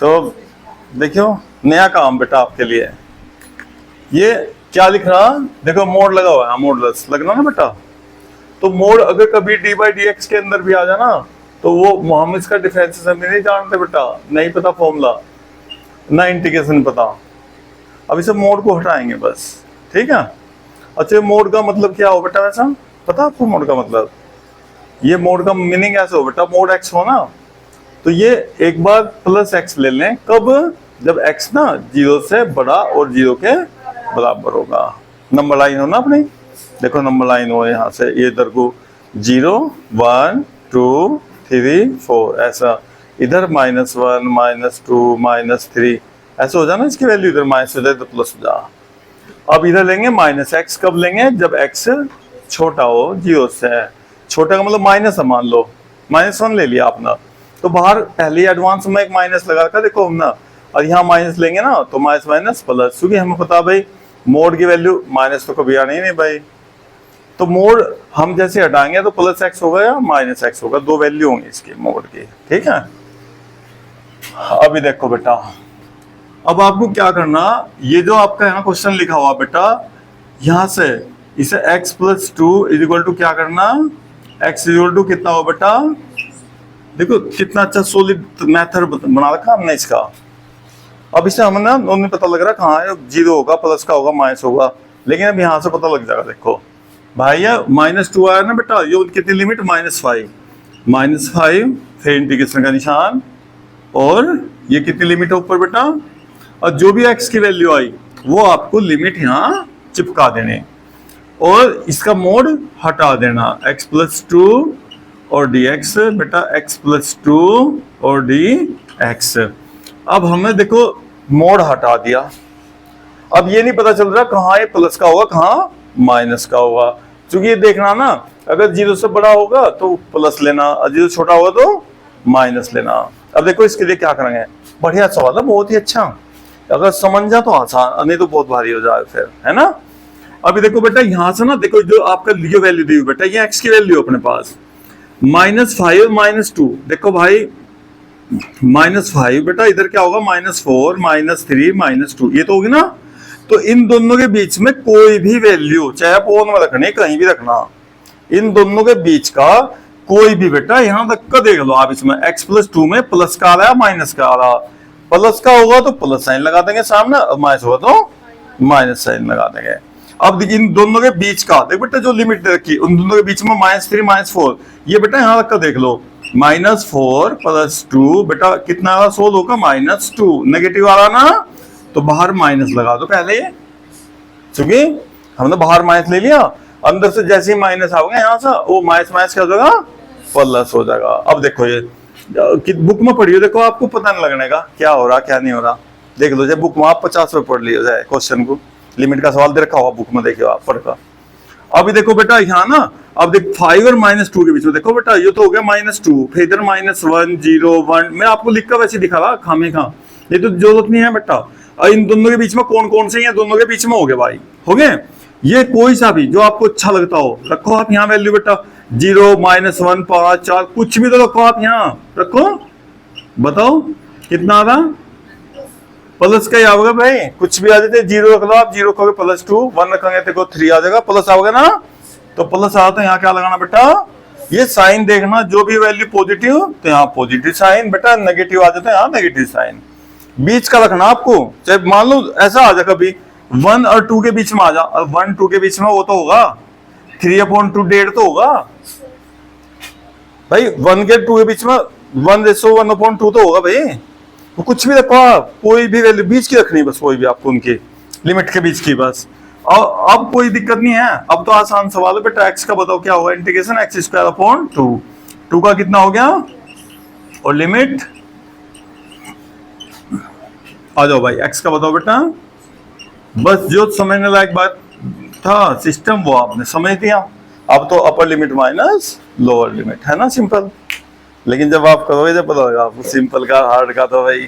तो देखियो नया काम बेटा आपके लिए। ये क्या लिख रहा, देखो मोड लगा हुआ है, मोडलेस लगना ना बेटा। तो मोड अगर कभी डी बाई डी एक्स के अंदर भी आ जाना तो वो हम इसका डिफरेंस हम नहीं जानते बेटा, नहीं पता फॉर्मूला, ना इंटीग्रेशन पता। अब इसे मोड को हटाएंगे बस, ठीक है। अच्छा मोड का मतलब क्या हो बेटा, वैसा पता आपको मोड का मतलब? ये मोड का मीनिंग ऐसे हो बेटा, मोड एक्स हो ना तो ये एक बार प्लस एक्स ले लें, कब? जब एक्स ना 0 से बड़ा और 0 के बराबर होगा। नंबर लाइन हो ना अपनी, देखो नंबर लाइन हो यहाँ से ये इधर को 0 1 2 3 4 ऐसा, इधर -1 -2 -3 ऐसा हो जाना, इसकी वैल्यू इधर माइनस हो जाए तो प्लस हो जा। अब इधर लेंगे -x, कब लेंगे? जब x छोटा हो 0 से, छोटा का मतलब माइनस है, मान लो -1 ले लिया आपने, तो बाहर पहले एडवांस में एक माइनस लगा कर देखो हम ना, और यहाँ माइनस लेंगे ना तो माइनस प्लस, क्योंकि हमें पता भाई मोड की वैल्यू माइनस तो कभी आनी नहीं भाई। तो मोड हम जैसे हटाएंगे तो प्लस एक्स होगा या माइनस एक्स होगा, दो वैल्यू होंगी इसकी मोड की, ठीक है। अभी देखो बेटा, अब आपको क्या करना, ये जो आपका यहाँ क्वेश्चन लिखा हुआ बेटा, यहाँ से इसे x + 2 = क्या करना, x = कितना हो बेटा, देखो कितना अच्छा सॉलिड मेथड बना रखा हमने इसका। अब इसे हमें ना नहीं पता लग रहा कहाँ है, 0 होगा, प्लस का होगा, माइनस होगा, लेकिन अब यहाँ से पता लग जाएगा। देखो भाई ये -2 आया ना बेटा, ये कितनी लिमिट, -5 फिर इंटीग्रेशन का निशान, और ये कितनी लिमिट है ऊपर बेटा, और जो भी x की वैल्यू आई वो आपको लिमिट यहाँ चिपका देने, और इसका मोड हटा देना, x + 2 और dx बेटा, x + 2 और dx। अब हमने देखो मोड हटा दिया, अब ये नहीं पता चल रहा कहाँ ये प्लस का होगा कहाँ माइनस का होगा, क्योंकि ये देखना ना, अगर 0 से बड़ा होगा तो प्लस लेना, और 0 छोटा होगा तो माइनस लेना। अब देखो इसके लिए क्या करेंगे, बढ़िया सवाल है, बहुत ही अच्छा, अगर समझ जा तो आसान, नहीं तो बहुत भारी हो जाए फिर, है ना। अभी देखो बेटा यहाँ से ना, देखो जो आपका जो वैल्यू दी हुई बेटा, ये x की वैल्यू अपने पास -5 और -2, देखो भाई -5 बेटा, इधर क्या होगा, -4 -3 -2, ये तो होगी ना। तो इन दोनों के बीच में कोई भी वैल्यू, चाहे आप ओन में रखने कहीं भी रखना, इन दोनों के बीच का कोई भी बेटा यहां तक का देख लो आप, इसमें x + 2 में प्लस का आ रहा है माइनस का आ रहा, प्लस का होगा तो प्लस साइन लगा देंगे सामने, और माइनस होगा तो माइनस साइन लगा देंगे। अब देखिए इन दोनों के बीच का देख बेटा, जो लिमिट रखी उन दोनों के बीच में -3 -4, ये बेटा यहाँ तक का देख लो, -4 + 2 बेटा कितना आ रहा, सोल्व होगा -2, नेगेटिव आ रहा ना, तो बाहर माइनस लगा दो पहले, क्योंकि हमने बाहर माइनस ले लिया, अंदर से जैसे ही माइनस आओगे यहाँ से, वो माइनस क्या हो जाएगा, प्लस हो जाएगा। अब देखो ये बुक में पढ़ियो, देखो आपको पता नहीं लगने का क्या हो रहा क्या नहीं हो रहा, देख लो, जब बुक में आप 50 रुपये पढ़ लियो जाए क्वेश्चन को, लिमिट का सवाल दे रखा होगा बुक में, देखियो आप पढ़कर। अभी देखो बेटा यहाँ ना, अब देख 5 और -2 के बीच में देखो बेटा, ये तो हो गया -2, फिर इधर -1 0 1, मैं आपको लिख कर वैसे दिखा रहा खामे खा, ये तो जरूरत नहीं है बेटा। और इन दोनों के बीच में कौन कौन से हैं, दोनों के बीच में हो गए भाई, हो गए, ये कोई सा भी जो आपको अच्छा लगता हो रखो आप यहाँ वैल्यू बेटा, 0 -1 5 4 कुछ भी तो रखो आप यहाँ रखो, बताओ कितना आ रहा, प्लस का ही आओगे भाई, कुछ भी आ जाते, 0 रख लो आप, 0 रखोगे +2, 1 रखेंगे तो 3 आ जाएगा, प्लस आओगे ना, तो प्लस आ तो यहाँ क्या लगाना बेटा, ये साइन देखना, जो भी वैल्यू पॉजिटिव तो यहाँ पॉजिटिव साइन बेटा, नेगेटिव आ जाता है यहाँ नेगेटिव साइन, बीच का रखना आपको, चाहे मान लो ऐसा आ जाए कभी 1 और 2 के बीच में आ जा, और 1 2 के बीच में वो तो होगा 3/2 डेढ़ तो होगा भाई, 1 के 2 के बीच में 1:1/2 तो होगा भाई, तो कुछ भी रखो आप, कोई भी वैल्यू बीच की रखनी बस, कोई भी आपको उनकी लिमिट के बीच की बस। और अब कोई दिक्कत नहीं है, अब तो आसान सवाल है बेटा, x का बताओ क्या होगा, इंटीग्रेशन x²/2, 2 का कितना हो गया, और लिमिट आ जाओ भाई, x का बताओ बेटा, बस जो समझने लायक बात था सिस्टम वो आपने समझ दिया। अब तो upper limit minus lower limit है ना, सिंपल। लेकिन जब आप करोगे जब पता होगा आपको सिंपल का हार्ड का, तो भाई